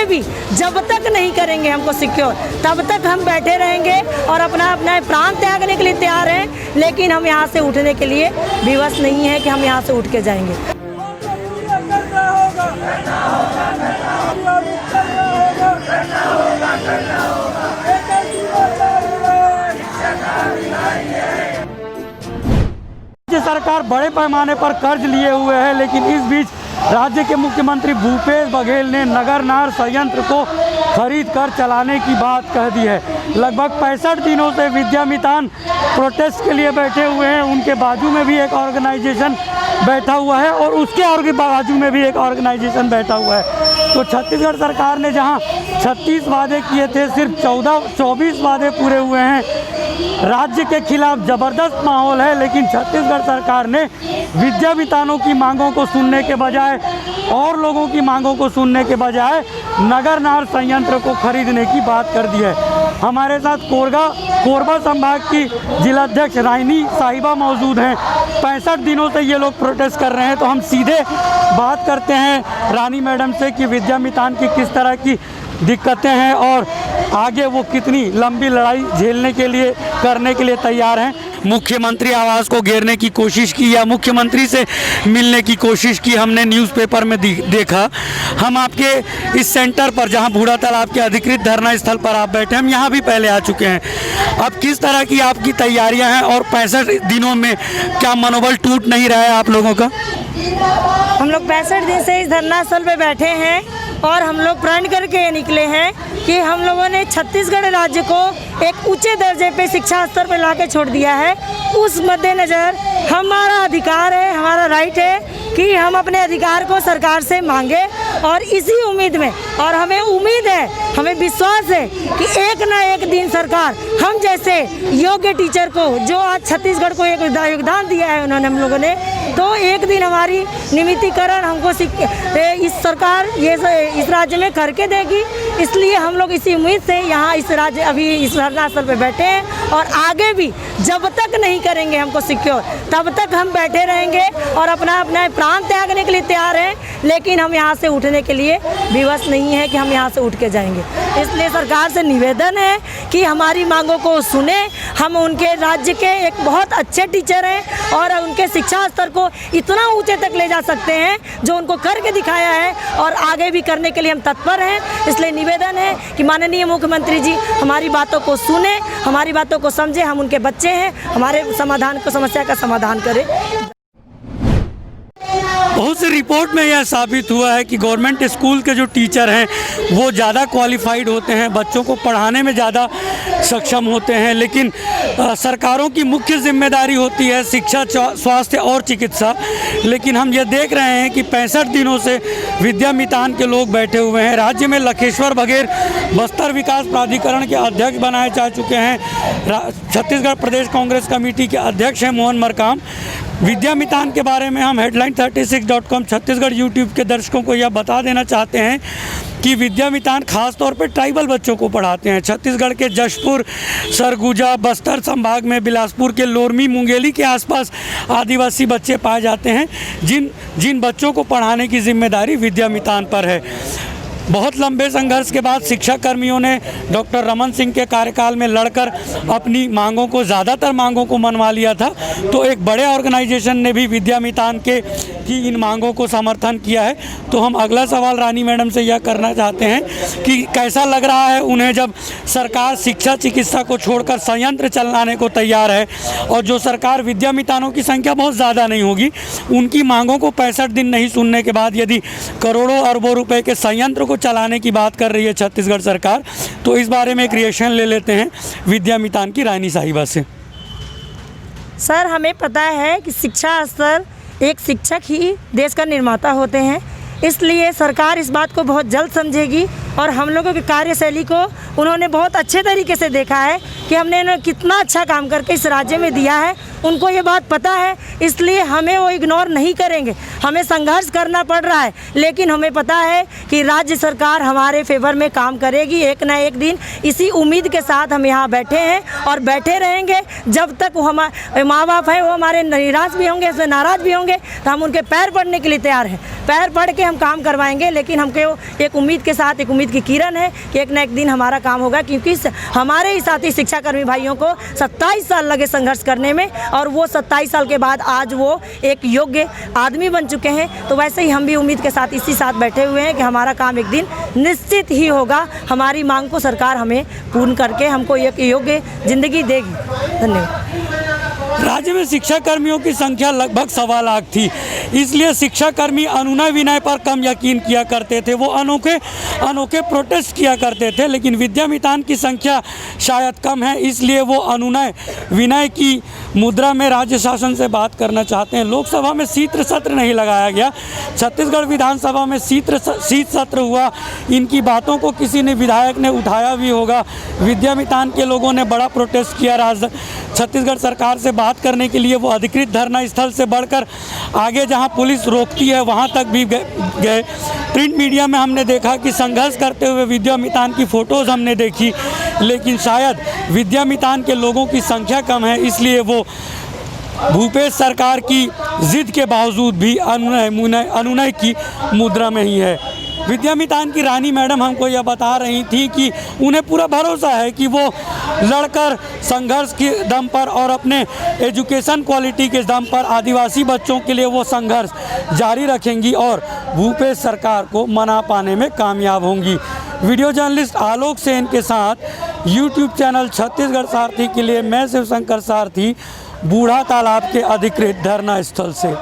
आगे भी जब तक नहीं करेंगे हमको सिक्योर, तब तक हम बैठे रहेंगे और अपना अपना प्राण त्यागने के लिए तैयार हैं। लेकिन हम यहाँ से उठने के लिए विवश नहीं है कि हम यहाँ से उठ के जाएंगे। राज्य सरकार बड़े पैमाने पर कर्ज लिए हुए है, लेकिन इस बीच राज्य के मुख्यमंत्री भूपेश बघेल ने नगर नार संयंत्र को खरीद कर चलाने की बात कह दी है। लगभग 65 दिनों से विद्यामितान प्रोटेस्ट के लिए बैठे हुए हैं। उनके बाजू में भी एक ऑर्गेनाइजेशन बैठा हुआ है और उसके और बाजू में भी एक ऑर्गेनाइजेशन बैठा हुआ है। तो छत्तीसगढ़ सरकार ने जहां 36 वादे किए थे, सिर्फ 24 वादे पूरे हुए हैं। राज्य के खिलाफ ज़बरदस्त माहौल है, लेकिन छत्तीसगढ़ सरकार ने विद्यामितानों की मांगों को सुनने के बजाय और लोगों की मांगों को सुनने के बजाय नगर नार संयंत्र को खरीदने की बात कर दी है। हमारे साथ कोरबा संभाग की जिलाध्यक्ष रानी साहिबा मौजूद हैं। 65 दिनों से ये लोग प्रोटेस्ट कर रहे हैं, तो हम सीधे बात करते हैं रानी मैडम से कि विद्यामितान की किस तरह की दिक्कतें हैं और आगे वो कितनी लंबी लड़ाई झेलने के लिए करने के लिए तैयार हैं। मुख्यमंत्री आवास को घेरने की कोशिश की या मुख्यमंत्री से मिलने की कोशिश की हमने न्यूज़पेपर में देखा। हम आपके इस सेंटर पर जहां बूढ़ा तालाब के अधिकृत धरना स्थल पर आप बैठे, हम यहां भी पहले आ चुके हैं। अब किस तरह की आपकी तैयारियां हैं और 65 दिनों में क्या मनोबल टूट नहीं रहा है आप लोगों का? हम लोग 65 दिन से इस धरना स्थल पे बैठे हैं और हम लोग प्रण करके निकले हैं कि हम लोगों ने छत्तीसगढ़ राज्य को एक ऊंचे दर्जे पे शिक्षा स्तर पे लाके छोड़ दिया है। उस मद्देनज़र हमारा अधिकार है, हमारा राइट है कि हम अपने अधिकार को सरकार से मांगे और इसी उम्मीद में, और हमें उम्मीद है, हमें विश्वास है कि एक ना एक दिन सरकार हम जैसे योग्य टीचर को, जो आज छत्तीसगढ़ को एक योगदान दिया है उन्होंने, हम लोगों ने, तो एक दिन हमारी नियमितीकरण हमको इस सरकार इस राज्य में करके देगी। इसलिए हम लोग इसी उम्मीद से यहाँ इस धरना स्थल पे बैठे हैं और आगे भी जब तक नहीं करेंगे हमको सिक्योर, तब तक हम बैठे रहेंगे और अपना अपना प्राण त्यागने के लिए तैयार हैं। लेकिन हम यहाँ से उठने के लिए विवश नहीं है कि हम यहाँ से उठ के जाएंगे। इसलिए सरकार से निवेदन है कि हमारी मांगों को सुने। हम उनके राज्य के एक बहुत अच्छे टीचर हैं और उनके शिक्षा स्तर को इतना ऊंचे तक ले जा सकते हैं जो उनको करके दिखाया है, और आगे भी करने के लिए हम तत्पर हैं। इसलिए निवेदन है कि माननीय मुख्यमंत्री जी हमारी बातों को सुने, हमारी बातों को समझे। हम उनके बच्चे हैं, हमारे समस्या का समाधान करें। बहुत सी रिपोर्ट में यह साबित हुआ है कि गवर्नमेंट स्कूल के जो टीचर हैं वो ज़्यादा क्वालिफाइड होते हैं, बच्चों को पढ़ाने में ज़्यादा सक्षम होते हैं, लेकिन सरकारों की मुख्य जिम्मेदारी होती है शिक्षा, स्वास्थ्य और चिकित्सा। लेकिन हम ये देख रहे हैं कि 65 दिनों से विद्यामितान के लोग बैठे हुए हैं। राज्य में लखेश्वर बघेल बस्तर विकास प्राधिकरण के अध्यक्ष बनाए जा चुके हैं। छत्तीसगढ़ प्रदेश कांग्रेस कमेटी के अध्यक्ष हैं मोहन मरकाम। विद्यामितान के बारे में हम headline36.com छत्तीसगढ़ यूट्यूब के दर्शकों को यह बता देना चाहते हैं कि विद्यामितान खास तौर पर ट्राइबल बच्चों को पढ़ाते हैं। छत्तीसगढ़ के जशपुर, सरगुजा, बस्तर संभाग में बिलासपुर के लोरमी, मुंगेली के आसपास आदिवासी बच्चे पाए जाते हैं, जिन बच्चों को पढ़ाने की जिम्मेदारी विद्यामितान पर है। बहुत लंबे संघर्ष के बाद शिक्षा कर्मियों ने डॉक्टर रमन सिंह के कार्यकाल में लड़कर अपनी मांगों को, ज़्यादातर मांगों को मनवा लिया था। तो एक बड़े ऑर्गेनाइजेशन ने भी विद्यामितान की इन मांगों को समर्थन किया है। तो हम अगला सवाल रानी मैडम से यह करना चाहते हैं कि कैसा लग रहा है उन्हें जब सरकार शिक्षा चिकित्सा को छोड़कर संयंत्र चलाने को तैयार है, और जो सरकार विद्यामितानों की संख्या बहुत ज़्यादा नहीं होगी, उनकी मांगों को 65 दिन नहीं सुनने के बाद यदि करोड़ों अरबों रुपए के संयंत्र को चलाने की बात कर रही है छत्तीसगढ़ सरकार, तो इस बारे में एक रिएक्शन ले लेते हैं विद्यामितान की रानी साहिबा से। सर, हमें पता है कि शिक्षा स्तर, एक शिक्षक ही देश का निर्माता होते हैं, इसलिए सरकार इस बात को बहुत जल्द समझेगी और हम लोगों की कार्यशैली को उन्होंने बहुत अच्छे तरीके से देखा है कि हमने इन्हें कितना अच्छा काम करके इस राज्य में दिया है। उनको ये बात पता है, इसलिए हमें वो इग्नोर नहीं करेंगे। हमें संघर्ष करना पड़ रहा है, लेकिन हमें पता है कि राज्य सरकार हमारे फेवर में काम करेगी एक ना एक दिन। इसी उम्मीद के साथ हम यहाँ बैठे हैं और बैठे रहेंगे जब तक वो हमारे माँ बाप हैं वो हमारे निराश भी होंगे, नाराज़ भी होंगे, तो हम उनके पैर पड़ने के लिए तैयार हैं। पैर पड़ के हम काम करवाएंगे, लेकिन हमको एक उम्मीद के साथ, एक उम्मीद की किरण है कि एक ना एक दिन हमारा काम होगा, क्योंकि हमारे ही साथी शिक्षाकर्मी भाइयों को 27 साल लगे संघर्ष करने में, और वो 27 साल के बाद आज वो एक योग्य आदमी बन चुके हैं। तो वैसे ही हम भी उम्मीद के साथ इसी साथ बैठे हुए हैं कि हमारा काम एक दिन निश्चित ही होगा। हमारी मांग को सरकार हमें पूर्ण करके हमको एक योग्य ज़िंदगी देगी। धन्यवाद। राज्य में शिक्षा कर्मियों की संख्या लगभग 1.25 लाख थी, इसलिए शिक्षाकर्मी अनुनय विनय पर कम यकीन किया करते थे। वो अनोखे प्रोटेस्ट किया करते थे, लेकिन विद्यामितान की संख्या शायद कम है, इसलिए वो अनुनय विनय की मुद्रा में राज्य शासन से बात करना चाहते हैं। लोकसभा में शीत सत्र नहीं लगाया गया, छत्तीसगढ़ विधानसभा में शीत सत्र हुआ। इनकी बातों को किसी ने विधायक ने उठाया भी होगा। विद्यामितान के लोगों ने बड़ा प्रोटेस्ट किया। छत्तीसगढ़ सरकार से बात करने के लिए वो अधिकृत धरना स्थल से बढ़कर आगे जहां पुलिस रोकती है वहां तक भी गए। प्रिंट मीडिया में हमने देखा कि संघर्ष करते हुए विद्यामितान की फ़ोटोज़ हमने देखी, लेकिन शायद विद्यामितान के लोगों की संख्या कम है, इसलिए वो भूपेश सरकार की जिद के बावजूद भी अनुनय की मुद्रा में ही है। विद्यामितान की रानी मैडम हमको यह बता रही थी कि उन्हें पूरा भरोसा है कि वो लड़कर संघर्ष के दम पर और अपने एजुकेशन क्वालिटी के दम पर आदिवासी बच्चों के लिए वो संघर्ष जारी रखेंगी और भूपेश सरकार को मना पाने में कामयाब होंगी। वीडियो जर्नलिस्ट आलोक सेन के साथ यूट्यूब चैनल छत्तीसगढ़ सारथी के लिए मैं शिवशंकर सारथी, बूढ़ा तालाब के अधिकृत धरना स्थल से।